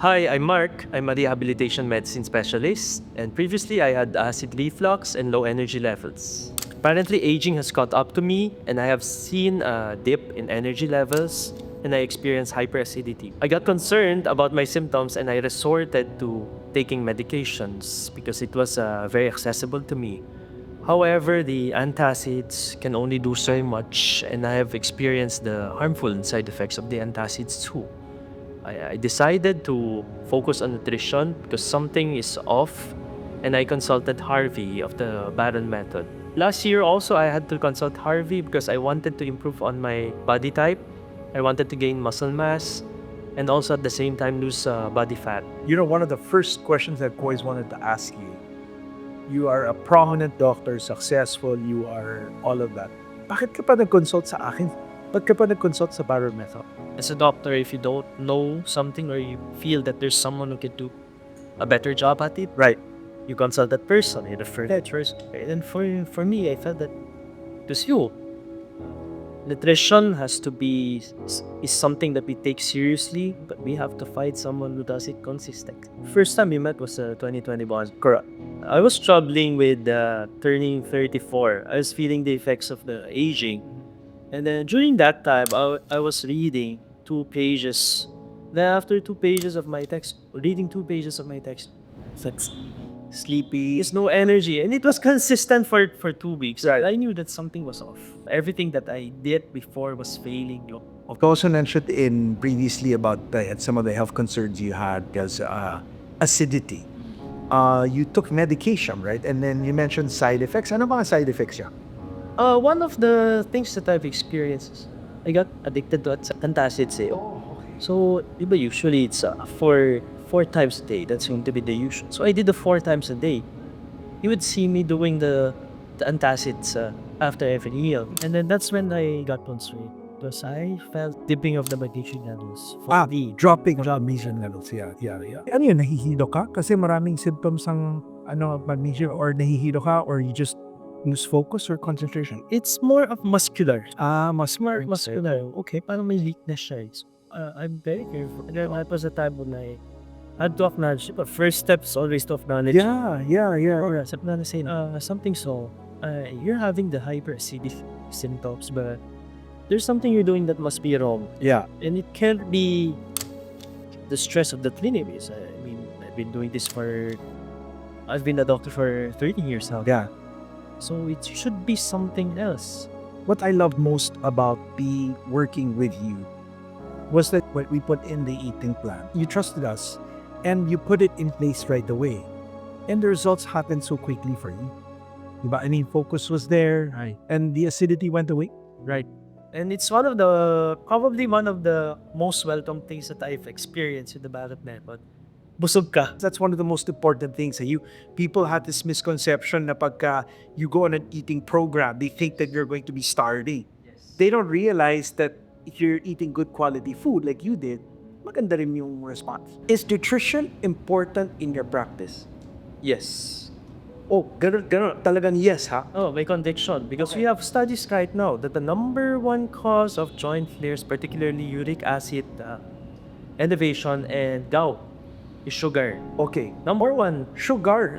Hi, I'm Mark. I'm a Rehabilitation Medicine Specialist, and previously I had acid reflux and low energy levels. Apparently, aging has caught up to me, and I have seen a dip in energy levels, and I experienced hyperacidity. I got concerned about my symptoms, and I resorted to taking medications because it was very accessible to me. However, the antacids can only do so much, and I have experienced the harmful side effects of the antacids too. I decided to focus on nutrition because something is off, and I consulted Harvey of the Baron method. Last year also I had to consult Harvey because I wanted to improve on my body type. I wanted to gain muscle mass and also at the same time lose body fat. One of the first questions I've always wanted to ask you, you are a prominent doctor, successful, you are all of that. Bakit ka pa nag-consult sa akin? Bakit ka pa nag-consult sa Barrow Method? As a doctor, if you don't know something or you feel that there's someone who can do a better job at it, Right. you consult that person, you refer that person. And for me, I felt that it was you. Nutrition has to be is something that we take seriously, but we have to find someone who does it consistent. First time we met was 2021. Correct. I was struggling with turning 34. I was feeling the effects of the aging. And then during that time, I was reading 2 pages. Then after 2 pages of my text, reading 2 pages of my text, it's like sleepy, there's no energy. And it was consistent for 2 weeks. Right. I knew that something was off. Everything that I did before was failing. You also mentioned in previously about some of the health concerns you had as acidity. You took medication, right? And then you mentioned side effects. Ano mga side effects niya? One of the things that I've experienced is I got addicted to antacids. So, usually it's four times a day. That's going to be the usual. So I did the 4 times a day. You would see me doing the antacids after every meal. And then that's when I got concerned. Because I felt dipping of the magnesium levels. Dropping of magnesium levels. Yeah. Ano yun, nahihilo ka? Kasi maraming symptoms ng magnesium, or nahihilo ka, or you just lose focus or concentration? It's more of muscular. Muscular. Muscular. Okay, parang may weakness siya. So, I'm very careful. And then I was a time when I had to acknowledge, but first step is always to acknowledge. Yeah. Or say, something so, you're having the hyperacidic symptoms, but there's something you're doing that must be wrong. Yeah. And it can't be the stress of the clinic. I've been doing this I've been a doctor for 13 years now. Yeah. So it should be something else. What I love most about working with you was that when we put in the eating plan, you trusted us and you put it in place right away. And the results happened so quickly for you. Diba? I mean, focus was there, Right. and the acidity went away. Right. And it's probably one of the most welcome things that I've experienced with the Barrett method. Busog ka. That's one of the most important things. People had this misconception na pagka you go on an eating program, they think that you're going to be starving. Yes. They don't realize that if you're eating good quality food like you did, maganda rin yung response. Is nutrition important in your practice? Yes. Oh, ganun, talagang yes, ha? Oh, by conviction. Because we have studies right now that the number one cause of joint flares, particularly uric acid elevation and gout, is sugar. Okay. Number one, Sugar.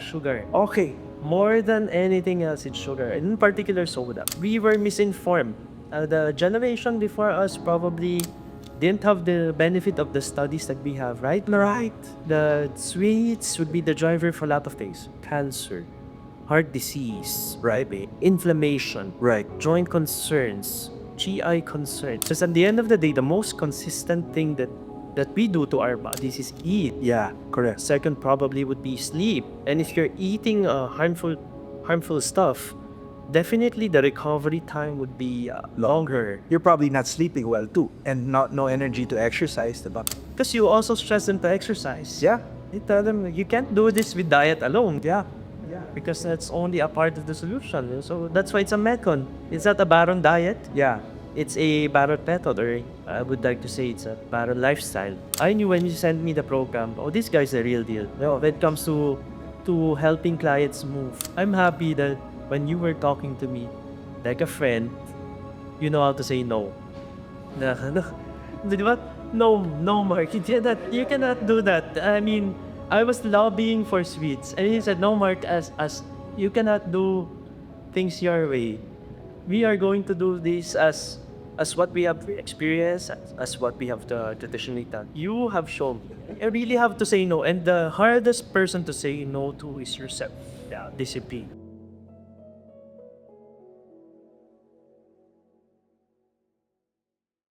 Okay. more than anything else, it's sugar. And in particular, soda. We were misinformed. The generation before us probably didn't have the benefit of the studies that we have, right? Right. The sweets would be the driver for a lot of things. Cancer, heart disease, Right. inflammation, Right. joint concerns, GI concerns. Because at the end of the day, the most consistent thing that we do to our bodies is eat. Yeah, correct. Second probably would be sleep. And if you're eating harmful stuff, definitely the recovery time would be longer. You're probably not sleeping well too, and no energy to exercise, diba? Because you also stress them to exercise. Yeah. You tell them you can't do this with diet alone. Yeah. Because that's only a part of the solution. So that's why it's a Metcon. It's not a Baron diet. Yeah. It's a Baron method, or I would like to say it's a Baron lifestyle. I knew when you sent me the program, oh, this guy's a real deal. When it comes to helping clients move, I'm happy that when you were talking to me like a friend, you know how to say no. Di ba? no, Mark, you cannot do that. I mean, I was lobbying for sweets, and he said, no, Mark, as you cannot do things your way. We are going to do this as what we have experienced, as what we have traditionally done. You have shown. I really have to say no, and the hardest person to say no to is yourself. Yeah, discipline.